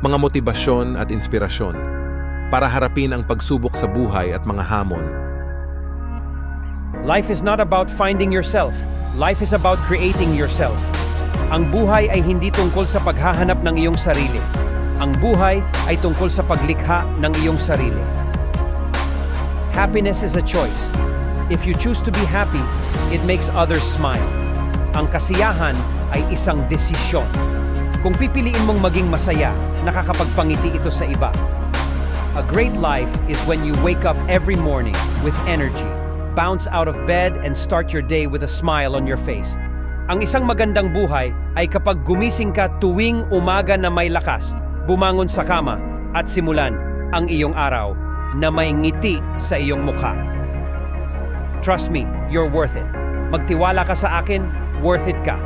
mga motibasyon at inspirasyon para harapin ang pagsubok sa buhay at mga hamon. Life is not about finding yourself. Life is about creating yourself. Ang buhay ay hindi tungkol sa paghahanap ng iyong sarili. Ang buhay ay tungkol sa paglikha ng iyong sarili. Happiness is a choice. If you choose to be happy, it makes others smile. Ang kasiyahan ay isang desisyon. Kung pipiliin mong maging masaya, nakakapagpangiti ito sa iba. A great life is when you wake up every morning with energy, bounce out of bed and start your day with a smile on your face. Ang isang magandang buhay ay kapag gumising ka tuwing umaga na may lakas, bumangon sa kama at simulan ang iyong araw na may ngiti sa iyong mukha. Trust me, you're worth it. Magtiwala ka sa akin, worth it ka.